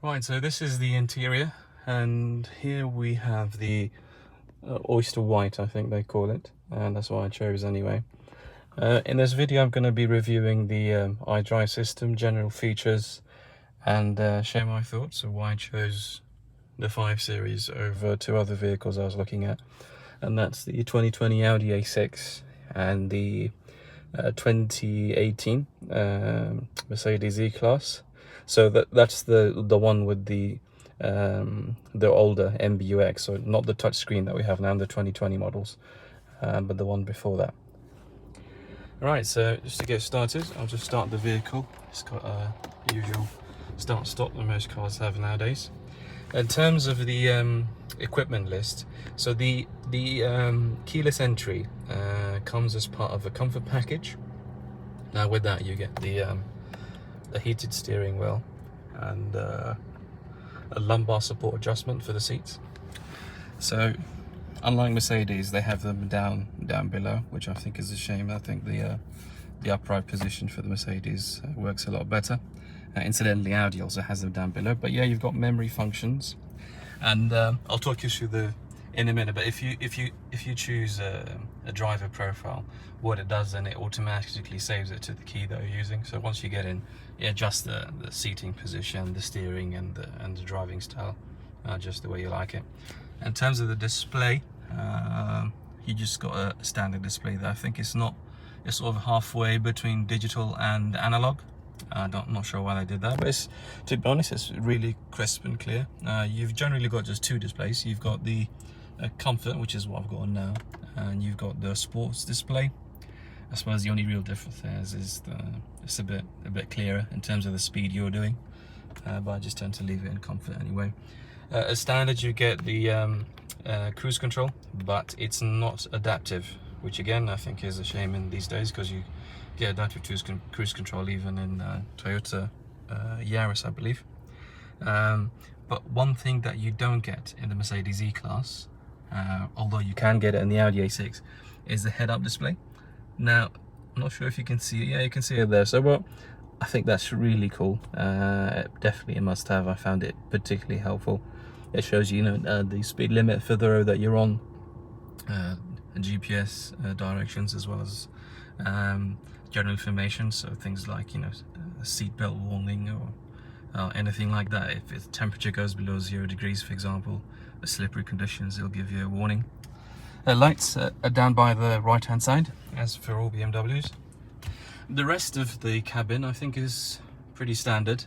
Right, so this is the interior, and here we have the oyster white, I think they call it, and that's what I chose anyway. In this video I'm going to be reviewing the iDrive system, general features, and share my thoughts of why I chose the 5 Series over 2 other vehicles I was looking at, and that's the 2020 Audi A6 and the 2018 Mercedes E-Class. So that's the one with the older MBUX, so not the touchscreen that we have now in the 2020 models, but the one before that. Right, so just to get started, I'll just start the vehicle. It's got a usual start-stop that most cars have nowadays. In terms of the equipment list, so the keyless entry comes as part of a comfort package. Now with that you get the heated steering wheel and a lumbar support adjustment for the seats. So unlike Mercedes, they have them down below, which I think is a shame. I think the upright position for the Mercedes works a lot better. Incidentally, Audi also has them down below. But yeah, you've got memory functions, and I'll talk you through in a minute. But if you choose a driver profile, what it does, then it automatically saves it to the key that you're using. So once you get in, you adjust the seating position, the steering, and the driving style, just the way you like it. In terms of the display, you just got a standard display that I think it's sort of halfway between digital and analog. I'm not sure why they did that, but to be honest, it's really crisp and clear. You've generally got just 2 displays. You've got the comfort, which is what I've got on now, and you've got the sports display. I suppose the only real difference there is it's a bit clearer in terms of the speed you're doing, but I just tend to leave it in comfort anyway. As standard, you get the cruise control, but it's not adaptive, which again I think is a shame in these days, because you get adaptive cruise control even in Toyota Yaris, I believe. But one thing that you don't get in the Mercedes E-Class, although you can get it in the Audi A6, is the head-up display. Now, I'm not sure if you can see it. Yeah, you can see it there. So, well, I think that's really cool. Definitely a must-have. I found it particularly helpful. It shows you, the speed limit for the road that you're on, GPS directions, as well as general information. So things like, a seatbelt warning or anything like that. If the temperature goes below 0 degrees, for example, the slippery conditions, it'll give you a warning. Lights are down by the right-hand side, as for all BMWs. The rest of the cabin, I think, is pretty standard,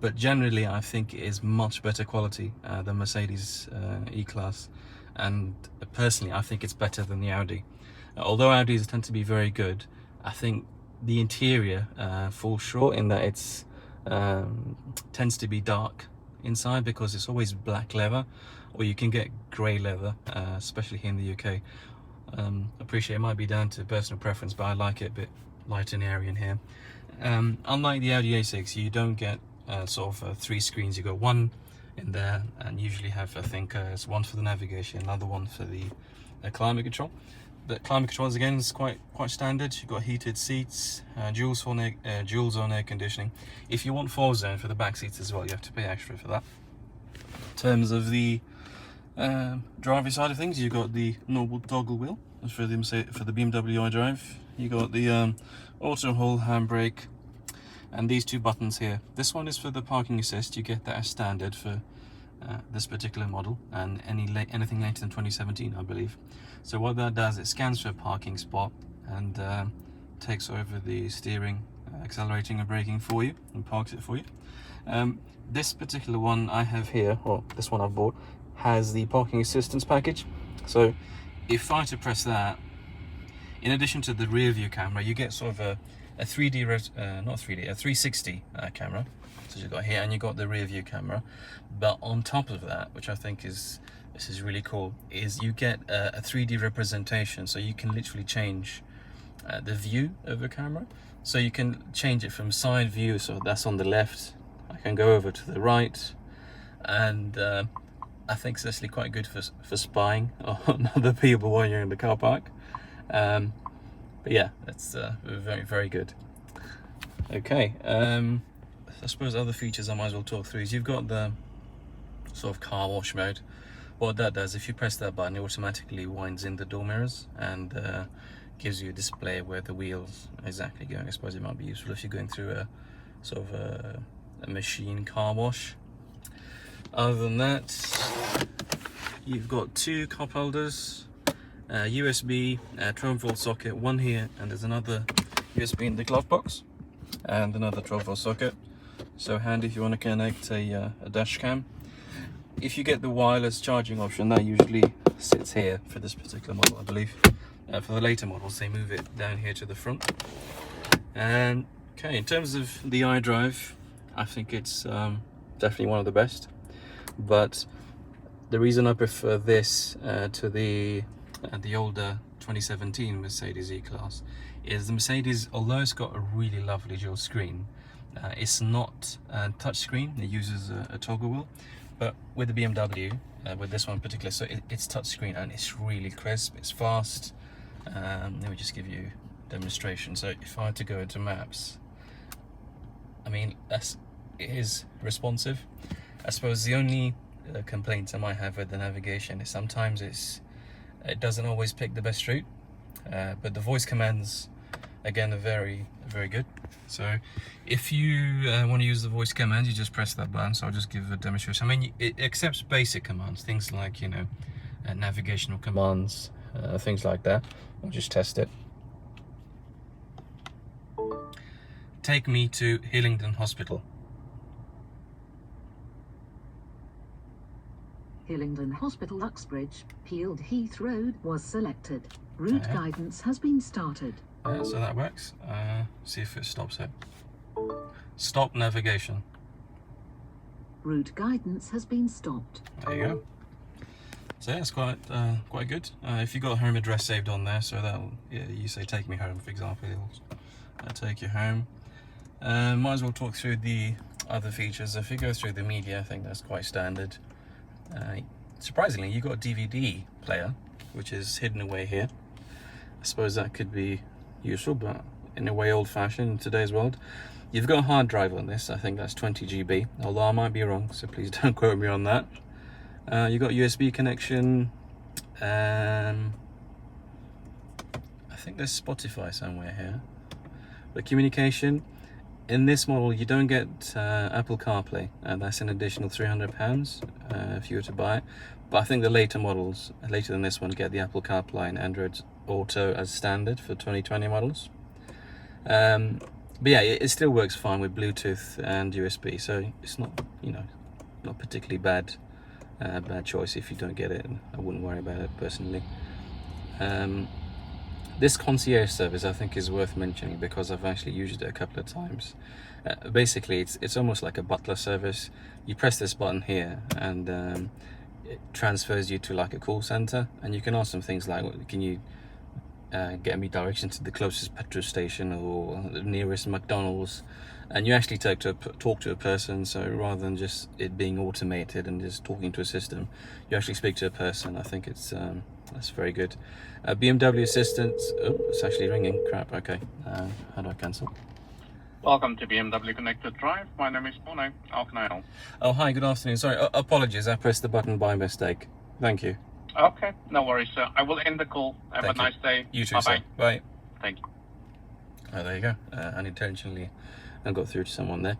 but generally I think it is much better quality than Mercedes E-Class, and personally I think it's better than the Audi. Although Audis tend to be very good, I think the interior falls short in that it's tends to be dark inside, because it's always black leather, or you can get grey leather, especially here in the UK. Appreciate it might be down to personal preference, but I like it a bit light and airy in here. Unlike the Audi A6, you don't get sort of 3 screens. You got one in there, and usually have, I think, it's one for the navigation, another one for the climate control. The climate controls again is quite standard. You've got heated seats, dual zone air conditioning. If you want 4 zone for the back seats as well, you have to pay extra for that. In terms of the driving side of things, you've got the normal toggle wheel for the BMW iDrive. You got the auto hold handbrake, and these 2 buttons here. This one is for the parking assist. You get that as standard for this particular model, and anything later than 2017, I believe. So what that does, it scans for a parking spot and takes over the steering, accelerating and braking for you, and parks it for you. This particular one I have here, or this one I've bought, has the parking assistance package. So if I were to press that, in addition to the rear view camera, you get sort of a 360 camera. So you've got here, and you've got the rear view camera. But on top of that, which I think this is really cool, is you get a 3D representation. So you can literally change the view of the camera. So you can change it from side view, so that's on the left. I can go over to the right, and I think it's actually quite good for spying on other people while you're in the car park. But yeah, that's very, very good. Okay, I suppose other features I might as well talk through is you've got the sort of car wash mode. What that does, if you press that button, it automatically winds in the door mirrors and gives you a display where the wheels are exactly going. I suppose it might be useful if you're going through a sort of a machine car wash. Other than that, you've got two cup holders, USB 12-volt socket, one here, and there's another USB in the glove box, and another 12-volt socket. So handy if you want to connect a dash cam. If you get the wireless charging option, that usually sits here for this particular model, I believe. For the later models, they move it down here to the front. And okay, in terms of the iDrive, I think it's definitely one of the best. But the reason I prefer this to the older 2017 Mercedes E-Class is the Mercedes, although it's got a really lovely dual screen, it's not a touch screen. It uses a toggle wheel. But with the BMW, with this one in particular, so it's touch screen and it's really crisp, it's fast. Let me just give you a demonstration. So if I had to go into maps, I mean, it is responsive. I suppose the only complaints I might have with the navigation is sometimes it doesn't always pick the best route, but the voice commands, again, are very, very good. So if you want to use the voice commands, you just press that button. So I'll just give a demonstration. I mean, it accepts basic commands, things like, you know, navigational commands, things like that. We'll just test it. Take me to Hillingdon Hospital. Hillingdon Hospital, Uxbridge, Peeled Heath Road was selected. Route guidance has been started. So that works. See if it stops it. Stop navigation. Route guidance has been stopped. There you go. So yeah, it's quite good. If you got a home address saved on there, so that'll, yeah, you say take me home, for example, it'll take you home. Might as well talk through the other features. If you go through the media, I think that's quite standard. Surprisingly, you got a DVD player, which is hidden away here. I suppose that could be useful, but in a way old-fashioned in today's world. You've got a hard drive on this. I think that's 20 GB, although I might be wrong, so please don't quote me on that. You've got USB connection. I think there's Spotify somewhere here. But communication, in this model you don't get Apple CarPlay, and that's an additional £300 if you were to buy it. But I think the later models, later than this one, get the Apple CarPlay and Android Auto as standard for 2020 models. But yeah, it still works fine with Bluetooth and USB, so it's not, you know, not particularly bad choice if you don't get it. I wouldn't worry about it personally. This concierge service I think is worth mentioning because I've actually used it a couple of times. Basically, it's almost like a butler service. You press this button here and it transfers you to like a call center, and you can ask them things like, can you get me directions to the closest petrol station or the nearest McDonald's, and you actually talk to a person. So rather than just it being automated and just talking to a system, you actually speak to a person. I think it's that's very good. BMW assistance. Oh, it's actually ringing. Crap. Okay. How do I cancel? Welcome to BMW Connected Drive. My name is Bono. How can I help? Oh, hi. Good afternoon. Sorry. Apologies. I pressed the button by mistake. Thank you. Okay, no worries, sir. I will end the call. Have a nice day. You too, bye-bye. sir. Bye. Thank you. Oh, there you go. Unintentionally, I got through to someone there.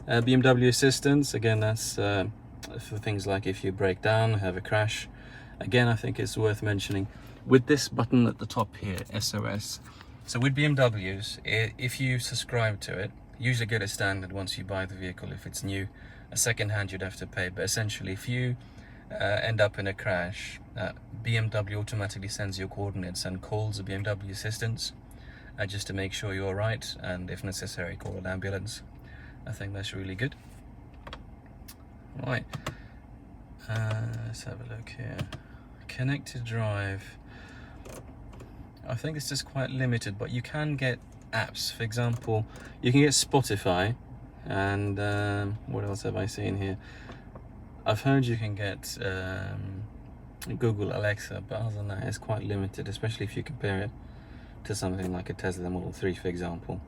BMW assistance. Again, that's for things like if you break down, have a crash. Again, I think it's worth mentioning. With this button at the top here, SOS. So with BMWs, if you subscribe to it, you usually get it standard once you buy the vehicle. If it's new, a second hand you'd have to pay. But essentially, if you end up in a crash, BMW automatically sends your coordinates and calls the BMW assistance just to make sure you're all right, and if necessary, call an ambulance. I think that's really good. Right, let's have a look here. Connected drive. I think it's just quite limited, but you can get apps. For example, you can get Spotify, and what else have I seen here? I've heard you can get Google Alexa, but other than that, it's quite limited, especially if you compare it to something like a Tesla Model 3, for example.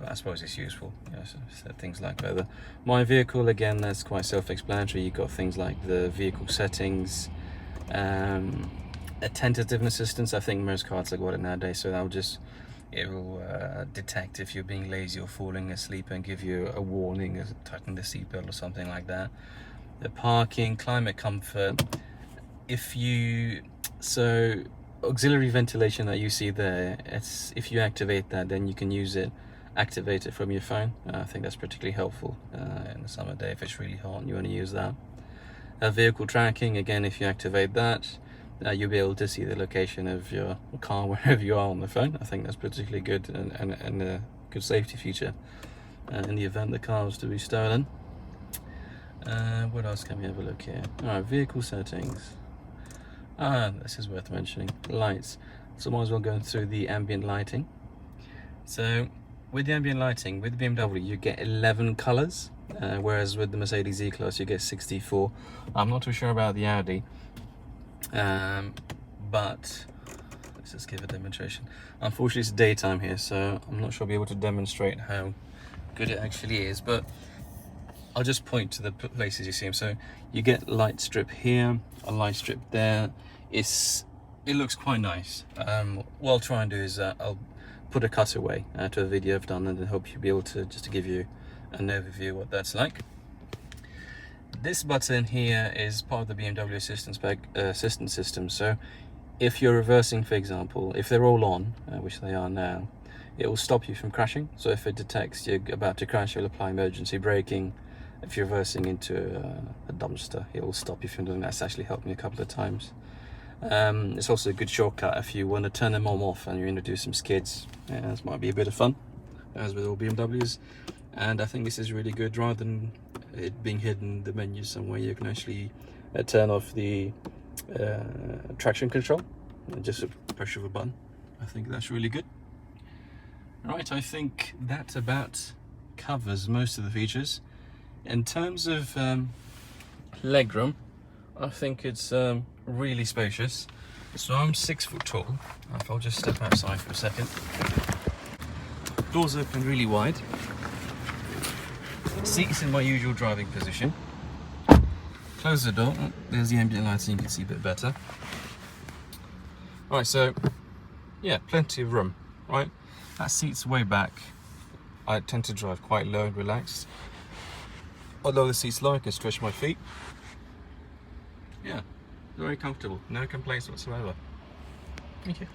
I suppose it's useful, you know, so things like weather. My vehicle, again, that's quite self-explanatory. You've got things like the vehicle settings, attentiveness assistance. I think most cars have got it nowadays, so it will detect if you're being lazy or falling asleep and give you a warning, as tighten the seatbelt or something like that. The parking, climate comfort. So auxiliary ventilation that you see there, if you activate that, then you can activate it from your phone. I think that's particularly helpful in the summer day if it's really hot and you want to use that. Vehicle tracking, again, if you activate that, you'll be able to see the location of your car wherever you are on the phone. I think that's particularly good and a good safety feature in the event the car was to be stolen. What else can we have a look here? Alright, vehicle settings. This is worth mentioning. Lights. So might as well go through the ambient lighting. So with the ambient lighting, with the BMW, you get 11 colors, whereas with the Mercedes E-Class you get 64. I'm not too sure about the Audi, but let's just give a demonstration. Unfortunately, it's daytime here, so I'm not sure I'll be able to demonstrate how good it actually is, but I'll just point to the places you see them. So you get light strip here, a light strip there. It looks quite nice. What I'll try and do is I'll put a cutaway to a video I've done, and then hope you'll be able to just to give you an overview of what that's like. This button here is part of the BMW assistance system. So if you're reversing, for example, if they're all on, which they are now, it will stop you from crashing. So if it detects you're about to crash, it'll apply emergency braking. If you're reversing into a dumpster, it will stop you from doing that. That's actually helped me a couple of times. It's also a good shortcut if you want to turn them off and you're going to do some skids. This might be a bit of fun, as with all BMWs. And I think this is really good. Rather than it being hidden in the menu somewhere, you can actually turn off the traction control, just a push of a button. I think that's really good. Right, I think that about covers most of the features. In terms of legroom, I think it's really spacious. So I'm 6 foot tall. If I'll just step outside for a second. Doors open really wide. Seats in my usual driving position. Close the door. Oh, there's the ambient lighting, you can see a bit better. Alright, so yeah, plenty of room. Right, that seat's way back. I tend to drive quite low and relaxed. Although the seat's low, I can stretch my feet. Yeah, very comfortable. No complaints whatsoever. Thank you.